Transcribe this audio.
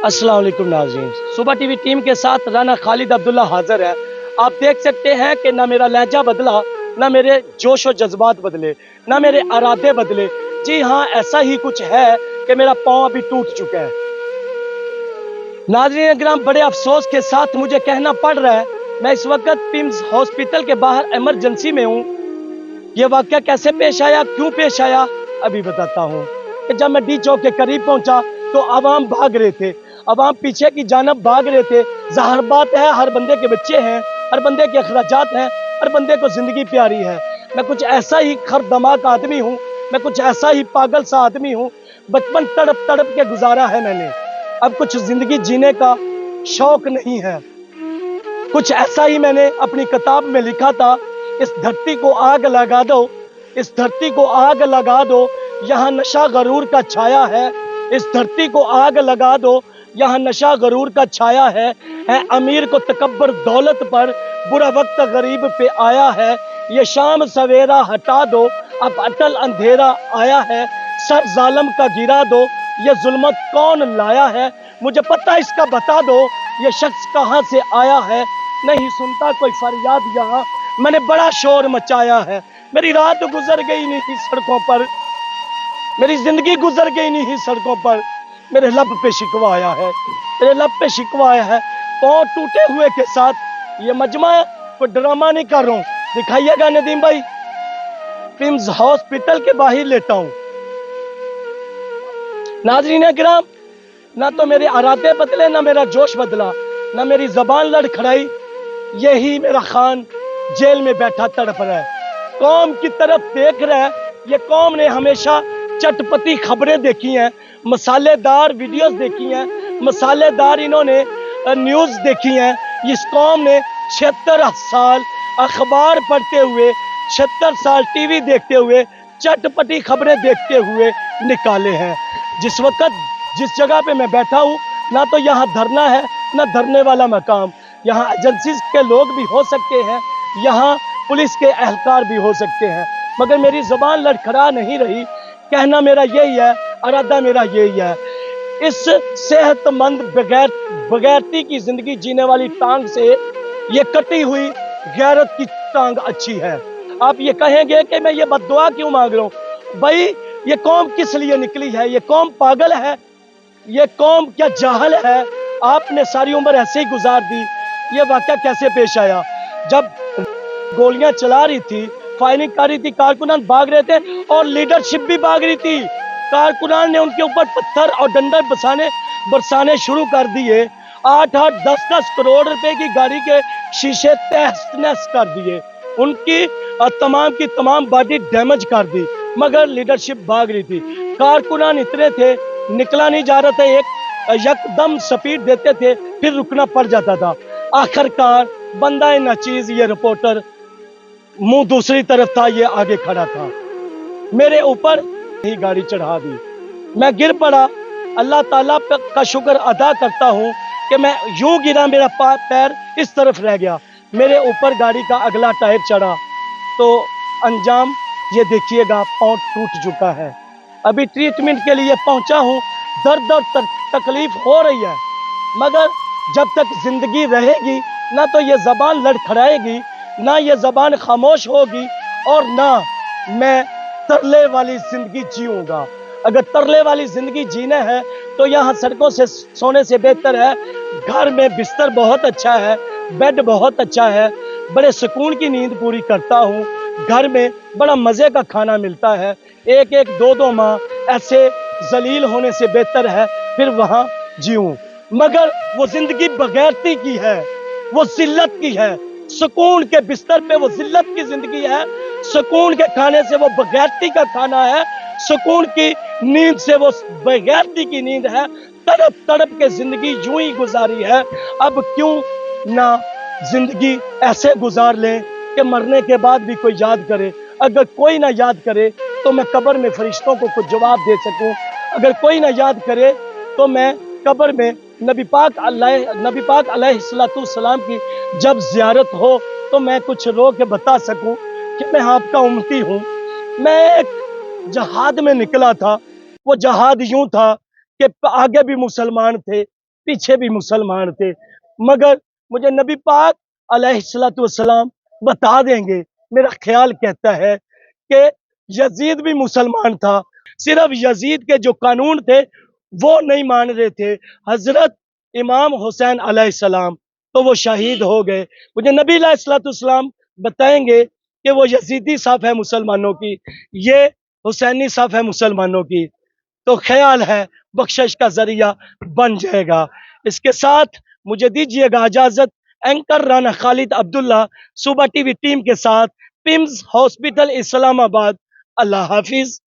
अस्सलाम वालेकुम नाज़रीन, सुबह टीवी टीम के साथ राना खालिद अब्दुल्ला हाजिर है। आप देख सकते हैं कि ना मेरा लहजा बदला, ना मेरे जोश और जज्बात बदले, ना मेरे इरादे बदले। जी हाँ, ऐसा ही कुछ है कि मेरा पाँव अभी टूट चुका है। नाज़रीन अकराम, बड़े अफसोस के साथ मुझे कहना पड़ रहा है, मैं इस वक्त पिम्स हॉस्पिटल के बाहर इमरजेंसी में हूँ। ये वाक़या कैसे पेश आया, क्यों पेश आया, अभी बताता हूँ। कि जब मैं डी चौक के करीब पहुँचा तो आवाम भाग रहे थे, आवाम पीछे की जानब भाग रहे थे। ज़ाहिर बात है, हर बंदे के बच्चे हैं, हर बंदे के अखराजात हैं, हर बंदे को ज़िंदगी प्यारी है। मैं कुछ ऐसा ही खरदमाक आदमी हूँ, मैं कुछ ऐसा ही पागल सा आदमी हूँ। बचपन तड़प तड़प के गुजारा है मैंने, अब कुछ ज़िंदगी जीने का शौक नहीं है। कुछ ऐसा ही मैंने अपनी किताब में लिखा था, इस धरती को आग लगा दो, इस धरती को आग लगा दो, यहाँ नशा गरूर का छाया है। इस धरती को आग लगा दो, यहाँ नशा गरूर का छाया है अमीर को तकब्बर दौलत पर, बुरा वक्त गरीब पे आया है। ये शाम सवेरा हटा दो, अब अटल अंधेरा आया है। सर जालिम का गिरा दो, ये जुल्मत कौन लाया है। मुझे पता इसका बता दो, ये शख्स कहाँ से आया है। नहीं सुनता कोई फरियाद यहाँ, मैंने बड़ा शोर मचाया है। मेरी रात गुजर गई नहीं सड़कों पर, मेरी जिंदगी गुजर गई नहीं सड़कों पर। मेरे लब पे शिकवा आया है, मेरे लब पे शिकवा आया है। पाँव टूटे हुए के साथ ये मजमा, कोई ड्रामा नहीं कर रहा हूँ। दिखाइएगा नदीम भाई, पिम्स हॉस्पिटल के बाहर लेटा हूँ। नाज़रीन किराम, ना तो मेरे इरादे बदले, ना मेरा जोश बदला, ना मेरी जबान लड़खड़ाई। यही मेरा खान जेल में बैठा तड़प रहा है, कौम की तरफ देख रहा है। ये कौम ने हमेशा चटपटी खबरें देखी हैं, मसालेदार वीडियोस देखी हैं, मसालेदार इन्होंने न्यूज़ देखी हैं। इस कौम ने 76 साल अखबार पढ़ते हुए, 76 साल टीवी देखते हुए, चटपटी खबरें देखते हुए निकाले हैं। जिस वक्त जिस जगह पे मैं बैठा हूँ, ना तो यहाँ धरना है, ना धरने वाला मकाम। यहाँ एजेंसीज के लोग भी हो सकते हैं, यहाँ पुलिस के एहलकार भी हो सकते हैं, मगर मेरी ज़बान लड़खड़ा नहीं रही। कहना मेरा यही है, इरादा मेरा यही है, इस सेहतमंद बगैरती की ज़िंदगी जीने वाली टांग से ये कटी हुई गैरत की टांग अच्छी है। आप ये कहेंगे कि मैं ये बद्दुआ क्यों मांग रहा हूँ। भाई, ये कौम किस लिए निकली है? ये कौम पागल है? ये कौम क्या जाहल है? आपने सारी उम्र ऐसे ही गुजार दी। ये वाक़या कैसे पेश आया? जब गोलियां चला रही थी, फायरिंग कर रही थी, कारकुनान भाग रहे थे और लीडरशिप भी भाग रही थी। कारकुनान ने उनके ऊपर पत्थर और डंडे बरसाने शुरू कर दिए। 8-8, 10-10 करोड़ रुपए की गाड़ी के शीशे तहस नहस कर दिए, उनकी तमाम की तमाम बॉडी डैमेज कर दी, मगर लीडरशिप भाग रही थी। कारकुनान इतने थे, निकला नहीं जा रहा था, एक यकदम स्पीड देते थे, फिर रुकना पड़ जाता था। आखिरकार बंदा नाचीज ये रिपोर्टर मुंह दूसरी तरफ था, ये आगे खड़ा था, मेरे ऊपर ही गाड़ी चढ़ा दी। मैं गिर पड़ा। अल्लाह ताला का शुक्र अदा करता हूँ कि मैं यूं गिरा, मेरा पैर इस तरफ रह गया, मेरे ऊपर गाड़ी का अगला टायर चढ़ा। तो अंजाम ये देखिएगा, पाँव टूट चुका है। अभी ट्रीटमेंट के लिए पहुंचा हूँ, दर्द और तकलीफ हो रही है, मगर जब तक जिंदगी रहेगी, ना तो ये ज़बान लड़खड़ाएगी, ना ये ज़बान खामोश होगी, और ना मैं तरले वाली ज़िंदगी जीऊँगा। अगर तरले वाली ज़िंदगी जीना है तो यहाँ सड़कों से सोने से बेहतर है घर में बिस्तर बहुत अच्छा है, बेड बहुत अच्छा है, बड़े सुकून की नींद पूरी करता हूँ। घर में बड़ा मज़े का खाना मिलता है। एक एक दो दो माह ऐसे जलील होने से बेहतर है फिर वहाँ जीऊँ। मगर वो ज़िंदगी बगैरती की है, वो जिल्लत की है। सुकून के बिस्तर पे वो जिल्लत की ज़िंदगी है, सुकून के खाने से वो बगैरती का खाना है, सुकून की नींद से वो बगैरती की नींद है। तड़प तड़प के ज़िंदगी यूं ही गुजारी है। अब क्यों ना ज़िंदगी ऐसे गुजार लें कि मरने के बाद भी कोई याद करे। अगर कोई ना याद करे तो मैं कब्र में फरिश्तों को कुछ जवाब दे सकूं। अगर कोई ना याद करे तो मैं कब्र में नबी पाक अलैहिस्सलाम की जब ज़ियारत हो तो मैं कुछ रो के बता सकूं कि मैं आपका उम्मती हूँ। मैं एक जहाद में निकला था, वो जहाद यूं था कि आगे भी मुसलमान थे, पीछे भी मुसलमान थे, मगर मुझे नबी पाक अलैहिस्सलाम बता देंगे। मेरा ख्याल कहता है कि यजीद भी मुसलमान था, सिर्फ यजीद के जो कानून थे वो नहीं मान रहे थे। हजरत इमाम हुसैन अलैहिस्सलाम तो वो शहीद हो गए। मुझे नबी अलैहिस्सलाम बताएंगे कि वो यजीदी साफ है मुसलमानों की, ये हुसैनी साफ है मुसलमानों की, तो ख्याल है बख्शिश का जरिया बन जाएगा। इसके साथ मुझे दीजिएगा इजाजत। एंकर राना खालिद अब्दुल्ला सुबह टीवी टीम के साथ पिम्स हॉस्पिटल इस्लामाबाद। अल्लाह हाफिज।